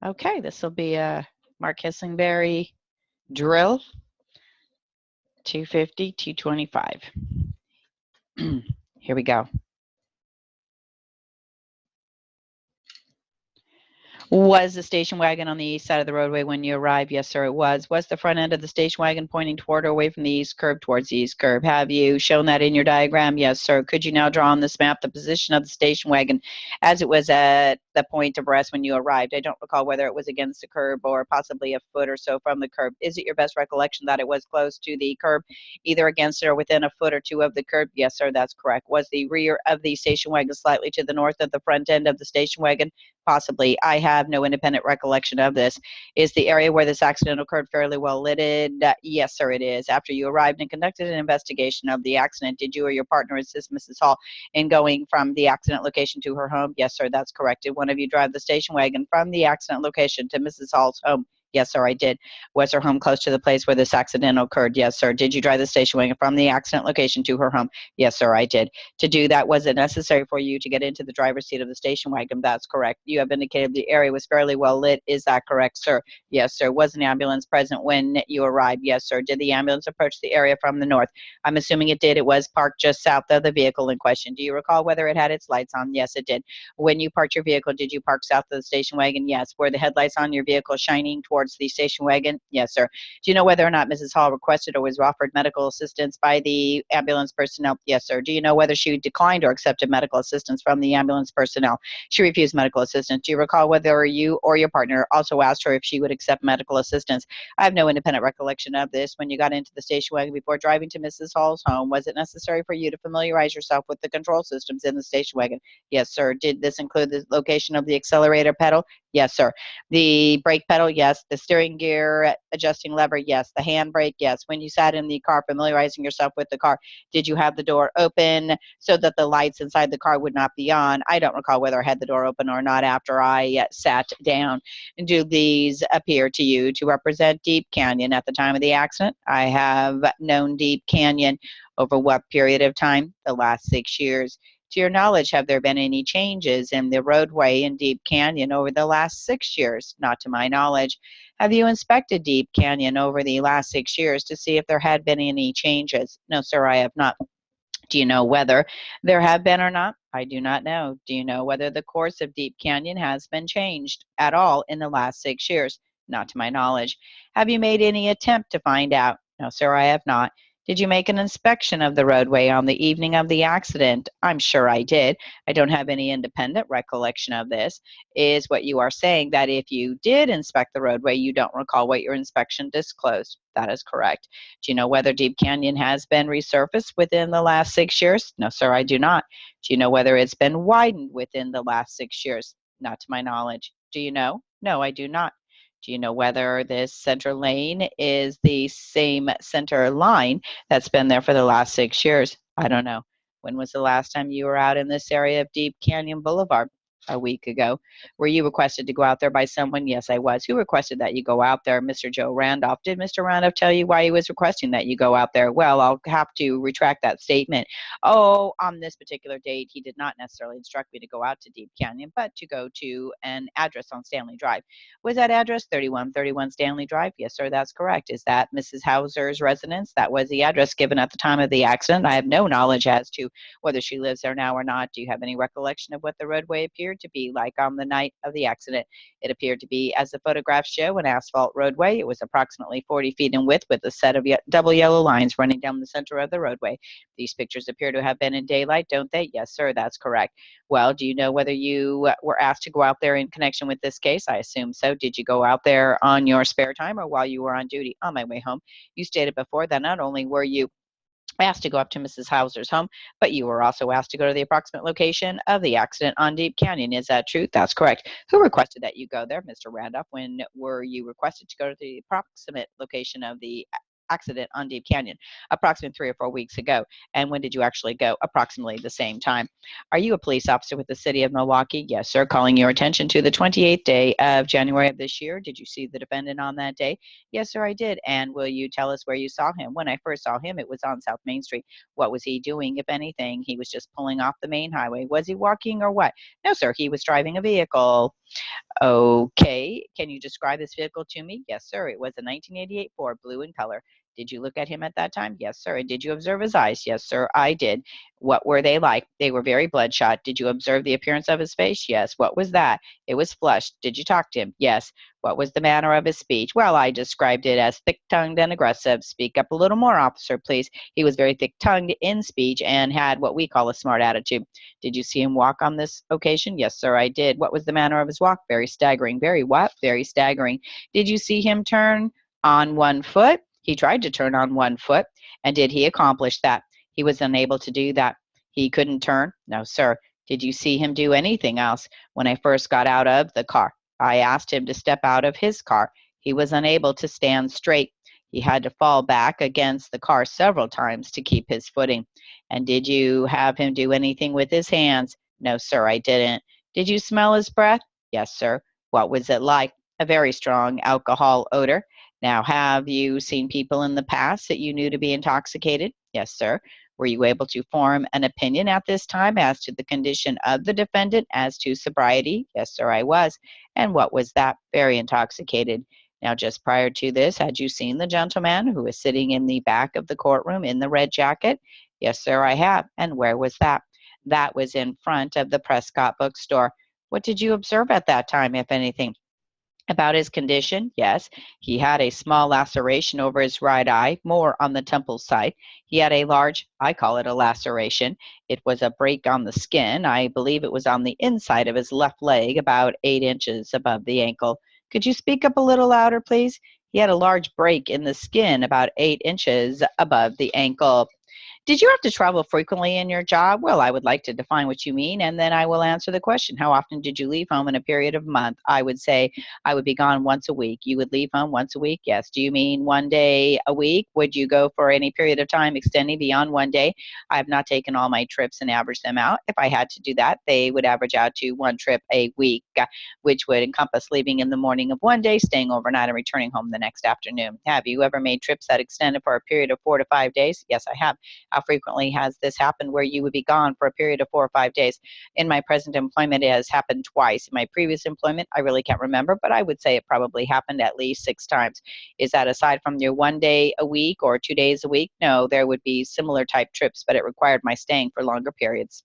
Okay, this will be a Mark Hessingberry drill, 250, 225. Here we go. Was the station wagon on the east side of the roadway when you arrived? Yes, sir, it was. Was the front end of the station wagon pointing toward or away from the east curb towards the east curb? Have you shown that in your diagram? Yes, sir. Could you now draw on this map the position of the station wagon as it was at the point of rest when you arrived? I don't recall whether it was against the curb or possibly a foot or so from the curb. Is it your best recollection that it was close to the curb, either against it or within a foot or two of the curb? Yes, sir, that's correct. Was the rear of the station wagon slightly to the north of the front end of the station wagon? Possibly. I have no independent recollection of this. Is the area where this accident occurred fairly well lighted? Yes, sir, it is. After you arrived and conducted an investigation of the accident, did you or your partner assist Mrs. Hall in going from the accident location to her home? Yes, sir, that's correct. Did one of you drive the station wagon from the accident location to Mrs. Hall's home? Yes, sir, I did. Was her home close to the place where this accident occurred? Yes, sir. Did you drive the station wagon from the accident location to her home? Yes, sir, I did. To do that, was it necessary for you to get into the driver's seat of the station wagon? That's correct. You have indicated the area was fairly well lit. Is that correct, sir? Yes, sir. Was an ambulance present when you arrived? Yes, sir. Did the ambulance approach the area from the north? I'm assuming it did. It was parked just south of the vehicle in question. Do you recall whether it had its lights on? Yes, it did. When you parked your vehicle, did you park south of the station wagon? Yes. Were the headlights on your vehicle shining towards the station wagon? Yes, sir. Do you know whether or not Mrs. Hall requested or was offered medical assistance by the ambulance personnel? Yes, sir. Do you know whether she declined or accepted medical assistance from the ambulance personnel? She refused medical assistance. Do you recall whether you or your partner also asked her if she would accept medical assistance? I have no independent recollection of this. When you got into the station wagon before driving to Mrs. Hall's home, was it necessary for you to familiarize yourself with the control systems in the station wagon? Yes, sir. Did this include the location of the accelerator pedal? Yes, sir. The brake pedal? Yes. The steering gear adjusting lever? Yes. The handbrake? Yes. When you sat in the car familiarizing yourself with the car, did you have the door open so that the lights inside the car would not be on? I don't recall whether I had the door open or not after I sat down. Do these appear to you to represent Deep Canyon at the time of the accident? I have known Deep Canyon over what period of time? The last 6 years. To your knowledge, have there been any changes in the roadway in Deep Canyon over the last 6 years? Not to my knowledge. Have you inspected Deep Canyon over the last 6 years to see if there had been any changes? No, sir, I have not. Do you know whether there have been or not? I do not know. Do you know whether the course of Deep Canyon has been changed at all in the last 6 years? Not to my knowledge. Have you made any attempt to find out? No, sir, I have not. Did you make an inspection of the roadway on the evening of the accident? I'm sure I did. I don't have any independent recollection of this. Is what you are saying that if you did inspect the roadway, you don't recall what your inspection disclosed? That is correct. Do you know whether Deep Canyon has been resurfaced within the last 6 years? No, sir, I do not. Do you know whether it's been widened within the last 6 years? Not to my knowledge. Do you know? No, I do not. Do you know whether this center lane is the same center line that's been there for the last 6 years? I don't know. When was the last time you were out in this area of Deep Canyon Boulevard? A week ago. Were you requested to go out there by someone? Yes, I was. Who requested that you go out there? Mr. Joe Randolph. Did Mr. Randolph tell you why he was requesting that you go out there? Well, I'll have to retract that statement. Oh, on this particular date, he did not necessarily instruct me to go out to Deep Canyon, but to go to an address on Stanley Drive. Was that address 3131 Stanley Drive? Yes, sir, that's correct. Is that Mrs. Hauser's residence? That was the address given at the time of the accident. I have no knowledge as to whether she lives there now or not. Do you have any recollection of what the roadway appeared to be like on the night of the accident? It appeared to be, as the photographs show, an asphalt roadway. It was approximately 40 feet in width with a set of double yellow lines running down the center of the roadway. These pictures appear to have been in daylight, don't they? Yes, sir, that's correct. Well, do you know whether you were asked to go out there in connection with this case? I assume so. Did you go out there on your spare time or while you were on duty? On my way home. You stated before that not only were you asked to go up to Mrs. Hauser's home, but you were also asked to go to the approximate location of the accident on Deep Canyon. Is that true? That's correct. Who requested that you go there, Mr. Randolph? When were you requested to go to the approximate location of the accident on Deep Canyon? Approximately 3 or 4 weeks ago. And when did you actually go? Approximately the same time. Are you a police officer with the city of Milwaukee? Yes, sir. Calling your attention to the 28th day of January of this year. Did you see the defendant on that day? Yes, sir, I did. And will you tell us where you saw him? When I first saw him, it was on South Main Street. What was he doing, if anything? He was just pulling off the main highway. Was he walking or what? No, sir, he was driving a vehicle. Okay. Can you describe this vehicle to me? Yes, sir. It was a 1988 Ford, blue in color. Did you look at him at that time? Yes, sir. And did you observe his eyes? Yes, sir, I did. What were they like? They were very bloodshot. Did you observe the appearance of his face? Yes. What was that? It was flushed. Did you talk to him? Yes. What was the manner of his speech? Well, I described it as thick-tongued and aggressive. Speak up a little more, officer, please. He was very thick-tongued in speech and had what we call a smart attitude. Did you see him walk on this occasion? Yes, sir, I did. What was the manner of his walk? Very staggering. Very what? Very staggering. Did you see him turn on one foot? He tried to turn on one foot. And did he accomplish that? He was unable to do that. He couldn't turn? No, sir. Did you see him do anything else? When I first got out of the car, I asked him to step out of his car. He was unable to stand straight. He had to fall back against the car several times to keep his footing. And did you have him do anything with his hands? No, sir, I didn't. Did you smell his breath? Yes, sir. What was it like? A very strong alcohol odor. Now, have you seen people in the past that you knew to be intoxicated? Yes, sir. Were you able to form an opinion at this time as to the condition of the defendant as to sobriety? Yes, sir, I was. And what was that? Very intoxicated. Now, just prior to this, had you seen the gentleman who was sitting in the back of the courtroom in the red jacket? Yes, sir, I have. And where was that? That was in front of the Prescott bookstore. What did you observe at that time, if anything? About his condition, yes, he had a small laceration over his right eye, more on the temple side. He had a large, I call it a laceration. It was a break on the skin. I believe it was on the inside of his left leg, about 8 inches above the ankle. Could you speak up a little louder, please? He had a large break in the skin, about 8 inches above the ankle. Did you have to travel frequently in your job? Well, I would like to define what you mean, and then I will answer the question. How often did you leave home in a period of a month? I would say I would be gone once a week. You would leave home once a week? Yes. Do you mean one day a week? Would you go for any period of time extending beyond one day? I have not taken all my trips and averaged them out. If I had to do that, they would average out to one trip a week, which would encompass leaving in the morning of one day, staying overnight, and returning home the next afternoon. Have you ever made trips that extended for a period of 4 to 5 days? Yes, I have. How frequently has this happened where you would be gone for a period of 4 or 5 days? In my present employment, it has happened twice. In my previous employment, I really can't remember, but I would say it probably happened at least 6 times. Is that aside from your one day a week or 2 days a week? No, there would be similar type trips, but it required my staying for longer periods.